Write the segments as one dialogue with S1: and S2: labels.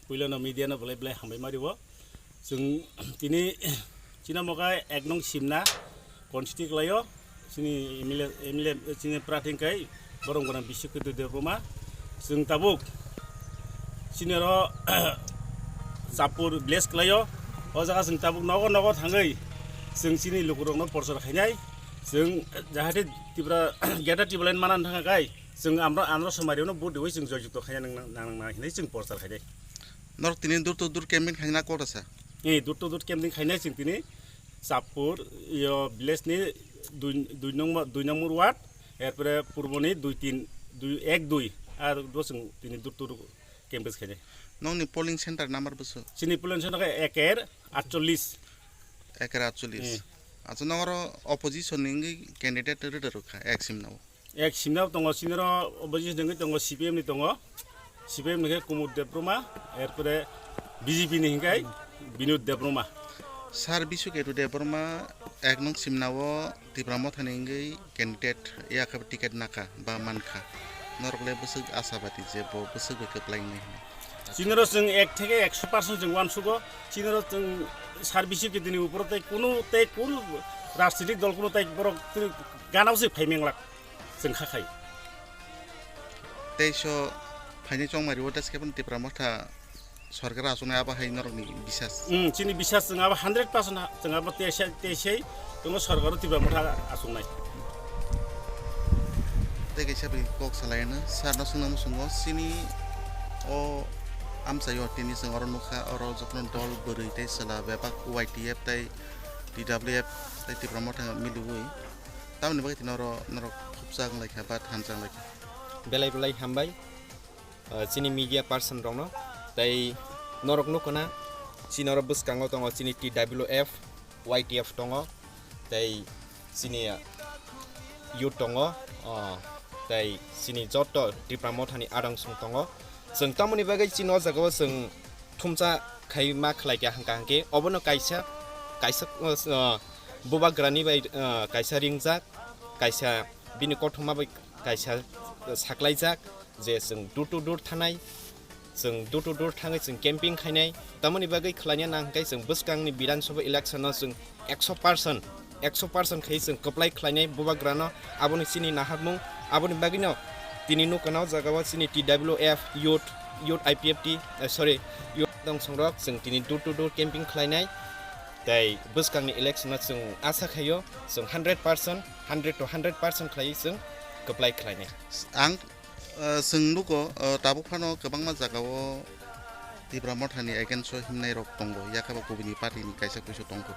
S1: puilano media na boleh hambai maribo sung tini Cina mokai eknong simna konstik layo sini emile sini pratingkai borong bisuk itu de rumah sung tabuk sini ro sapur bles layo o jaga sung tabuk nogo thangai sung sini lukurok no porsor khainai sung jahate tibra geta tiblen manan thangai sung amra samari no bud wei sung jojuk to khanya nang hinai sung porsor khainai
S2: nor tini dur campaign khaina ko rasa
S1: dur campaign khainai sung tini sapur yo bles ni দুই নম্বর word এরপরে পূর্বনি 1-2 আর দোসং তিনি দুটো campus খাইছে
S2: নংনি polling centre number বসো
S1: সিনি polling centre 1-48
S2: আচ্ছা নগর opposition নিঙ্গি candidate রখা এক
S1: সিমনাও দङ সিনির opposition নিঙ্গি দङ CPM নি দङ CPM নিকে কুমুদ দেবরমা এরপরে বিজেপি নি হিংগাই বিনোদ দেবরমা
S2: সার বিশু কেটু দেবরমা এক নং সিমনাও তিব্রামো থানিঙ্গি ক্যান্ডিডেট ইয়াকা টিকেট নাকা বা মানখা নরকলে বসে আশাবাদী যে বসে গেকপ্লাইনি
S1: চিনর जों 1 থেকে 100% जों वानसुगो চিনর जों সার্ভিসে কি দিনি উপরতে কোনো রাজনৈতিক দল কোনো তাই বড় গানাवसो ফাইমেংলাক जों খাখাই
S2: তেইশো ফাইনি চংমারি ওটাসকেপন তিব্রামোথা সরকার আসনে আবা হাই নরকনি বিশ্বাস
S1: চিনি বিশ্বাস जों আবা 100% जों আবা তেইশাই दङ सरकार तिब्रामोथा आसंनाय
S2: तेगे साबि कक सालायनो सारना सुंनामु सुंगो सिनि ओ आमसायो तिनि जों अर नुखा अर जखन दल बोरै तै सला बेबा YTF तै DWF तै तिब्रामोथा मिलुवै तामनि बागै तिनर खुबजां लायखा बा थानजां लायखा
S3: बेलाय हामबाय चिनि मीडिया पार्सन दङ तै नरक नुखना चिनर बसकांगो दङ चिनि TWF YTF दङ tei sini youth tongo tei sini joto tipramothani adang sung tongo जों tamoni bagai chino jagao जों thumcha khai ma khlaikya hangkangke obono kaisa bubagrani bai kaisa ringjak kaisa bini kothoma bai kaisa saklaijak je जों dur thanai जों dur thangai जों camping khainai tamoni bagai khlania nangkai जों buskangni bidan sabha election no जों 100% खाइ जों कप्लाइ खलायनाय बुबाग्रानो आबोनि सिनि नाहाबमुं आबोनि बागिनो दिनि नुकनाव जागावा सिनि TWF youth IPFT youth दं संरक जों दिनि dur camping खलायनाय तै बुसकांनि इलेक्शनाव जों आसा खायो जों 100% खलायो जों कप्लाइ खलायनाय
S2: आं जों नुको ताबुफानो गोबां जागावो तिब्रामोथानि एगेन्स्ट हिमनाय रक दंगो याखाबा कबिनि पार्टीनि कायसा कुइसो दंगो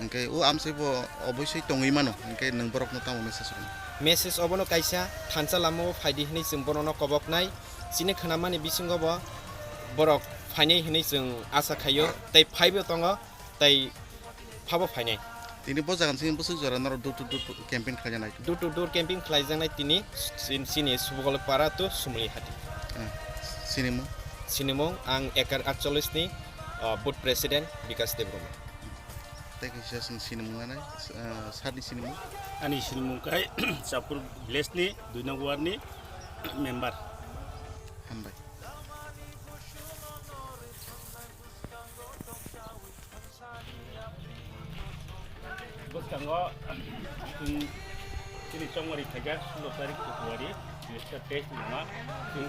S2: ओंखाय ओ आमसेबो अबयस्यै दङै मानो ओंखाय नों बरकनो तामो मेसेज
S3: अबनो कायसा थानसा लामो फायदि हनै जों बरनो कबकनाय सिनि खनामानि बिसिंगबो बरक फायनाय हनै जों आसा खायो तै फाइबो दङ तै फाबो फायनाय
S2: तिनि बजागान सिनि बसु जरा नर dur campaign खाजानाय
S3: dur camping खालायजानाय तिनि सिनि सुबगलपारा तो सुमलि हाति सिनेमो आं 148 नि बुथ प्रेसिडेन्ट विकास देब्रम
S2: तेगे जों सिनेमो नाय सादि सिनेमो
S1: ani सिनेमो kai sapur village ni 2 number ward नि मेम्बार
S2: हामबाय
S1: बसकांगो जों चंगमारि थाइगा 16 तारिख फेब्रुवारि लिस्टा टेस्ट नमा जों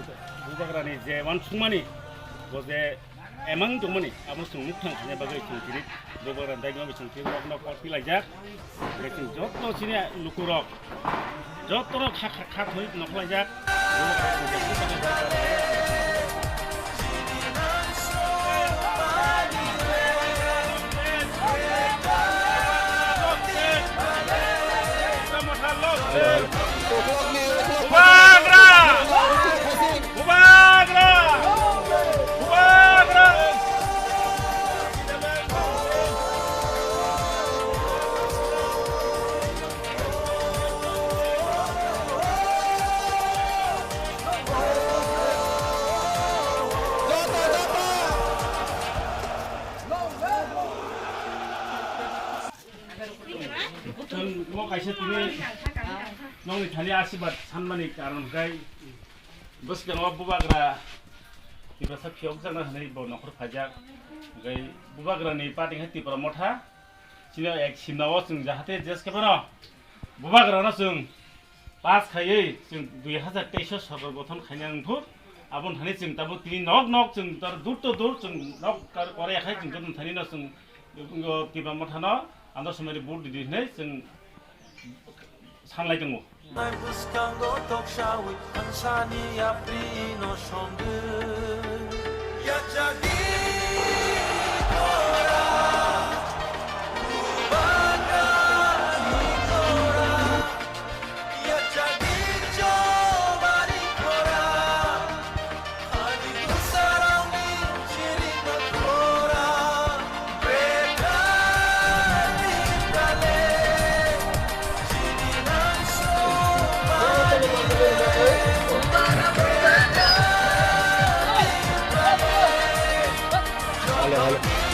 S1: बुबाग्रानि जे वान सुंमानि बजे एमां दंमोन आबो जों मुख थांखानाय बागै जों दिनै बुबाग्रा दाइमा बिथिं फेब्रुवारिनो कपि लायजाक लेकिन जत्तो सिने लुकुरक जत्तो खाथै नखलायजाक mau kaisa tini nong thali asibat sanmani karon kai bus kang bubagra tiba sa phiok jang na hanai bo nokhor phajak gai bubagrani pating hati para motha china ek simnawo chung jahate jeske bano bubagrana chung pass khayei chung 2023 saror gothan khainang thur abon thani chung tabo tini nok chung tar dur to dur chung nok kore khai chung jon thani na chung tiba motha no ando somari bur di nei chung sanlai dong
S4: Mai buscando tokshawi ansani aprino shongu ya jadi kora baga kora ya jadi jomari kora ani kusarami chiri kora beta dale chiri nanso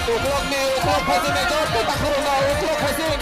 S5: Lukurok ni, Lukurok passing ni, jauh tak kurang, Lukurok passing.